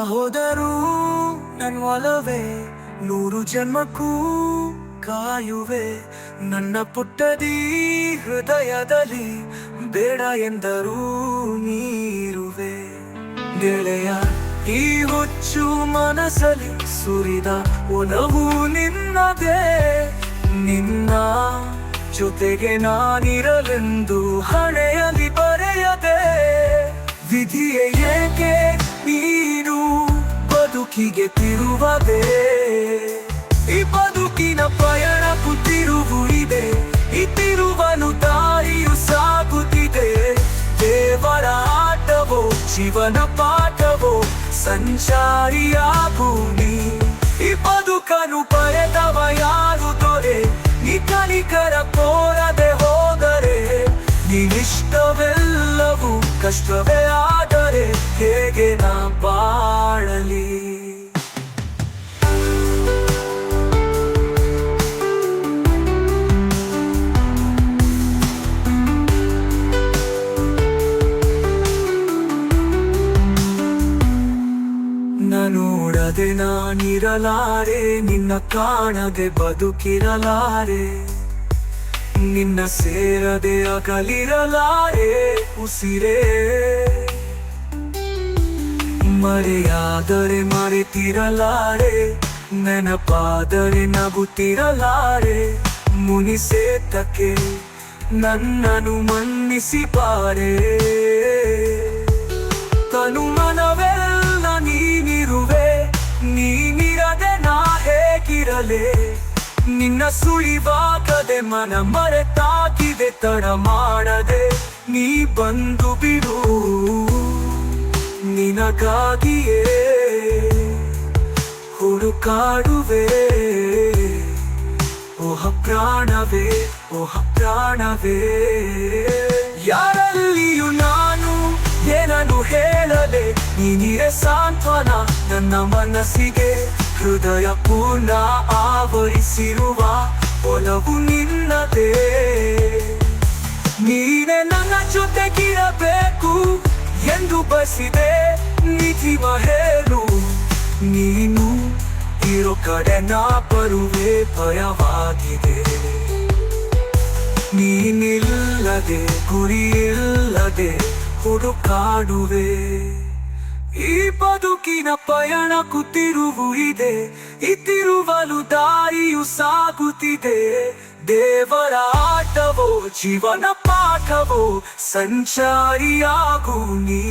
ಹೋದರೂ ನನ್ನ ಒಲವೇ 100 ಜನ್ಮಕ್ಕೂ ಕಾಯುವೆ. ನನ್ನ ಪುಟ್ಟದಿ ಹೃದಯದಲ್ಲಿ ಬೇಡ ಎಂದರೂ ನೀರುವೆ. ಗೆಳೆಯ, ಈ ಹುಚ್ಚು ಮನಸ್ಸಲ್ಲಿ ಸುರಿದ ಒಲವು ನಿನ್ನದೇ. ನಿನ್ನ ಜೊತೆಗೆ ನಾನಿರಲೆಂದು ಹಣೆಯಲ್ಲಿ ಬರೆಯದೆ. ವಿಧಿಯೇ ಏಕೆ ನೀನು ಬದುಕಿಗೆ ತಿರುವದೆ. ಈ ಬದುಕಿನ ಪಯಣಕ್ಕೂ ತಿರುವು ಇದೆ. ಈ ತಿರುವನು ದಾರಿಯು ಸಾಗುತ್ತಿದೆ. ದೇವರ ಆಟವೋ ಜೀವನ ಪಾಠವೋ ಸಂಚಾರಿಯ ಭೂಮಿ. ಈ ಬದುಕನು ಬರೆದವ ಯಾರು ದೊರೆ. ನೀ ಕಲಿಕರ ಕೋರದೆ ಹೋದರೆ ನಿನ್ನಿಷ್ಟವೆಲ್ಲವೂ ಕಷ್ಟವೇ ಆದರೆ ಹೇಗೆ ನಾ ಬಾಳಲಿ. ನೋಡದೆ ನಾನಿರಲಾರೆ, ನಿನ್ನ ಕಾಣದೆ ಬದುಕಿರಲಾರೆ. ನಿನ್ನ ಸೇರದೆ ಅಗಲಿರಲಾರೆ ಉಸಿರೇ. ಮರೆಯಾದರೆ ಮರೆತಿರಲಾರೆ, ನೆನಪಾದರೆ ನಗುತ್ತಿರಲಾರೆ. ಮುನಿಸೇತಕ್ಕೆ ನನ್ನನ್ನು ಮನ್ನಿಸಿ ಬಾರೆ. ತನು ಮನವೆಲ್ಲ ನೀನಿರುವೆ, ನೀನಿರದೆ ನಾ ಹೇಗಿರಲೆ. ನಿನ್ನ ಸುಳಿವಾಗದೆ ಮನ ಮರೆತಾಗಿದೆ, ತಡ ಮಾಡದೆ ನೀ ಬಂದು ಬಿಡು. ನಿನಗಾಗಿಯೇ ಹುಡುಕಾಡುವೆ. ಓಹ ಪ್ರಾಣವೇ, ಓಹ ಪ್ರಾಣವೇ. ಯಾರಲ್ಲಿಯೂ ನಾನು ಏನನ್ನು ಹೇಳಲೆ. ನೀನಿರೆ ಸಾಂತ್ವನ ನನ್ನ ಮನಸ್ಸಿಗೆ. ಹೃದಯ ಪೂರ್ಣ ಆವರಿಸಿರುವ ಒಲವು ನಿನ್ನದೇ. ನೀನೆ ನನ್ನ ಜೊತೆಗಿರಬೇಕು ಎಂದು ಬಸಿದೆ ನಿಧಿವ ಹೇಳು. ನೀನು ಇರೋ ಕಡೆ ನಾ ಬರುವೆ ಭಯವಾಗಿದೆ. ನೀನಿಲ್ಲದೆ ಗುರಿಯಿಲ್ಲದೆ ಹುಡುಕಾಡುವೆ. ಈ ಬದುಕಿನ ಪಯಣಕ್ಕೂ ತಿರುವು ಇದೆ. ಈ ತಿರುವಲು ದಾರಿಯು ಸಾಗುತ್ತಿದೆ. ದೇವರ ಆಟವೋ ಜೀವನ ಪಾಠವೋ ಸಂಚಾರಿಯಾಗು ನೀ.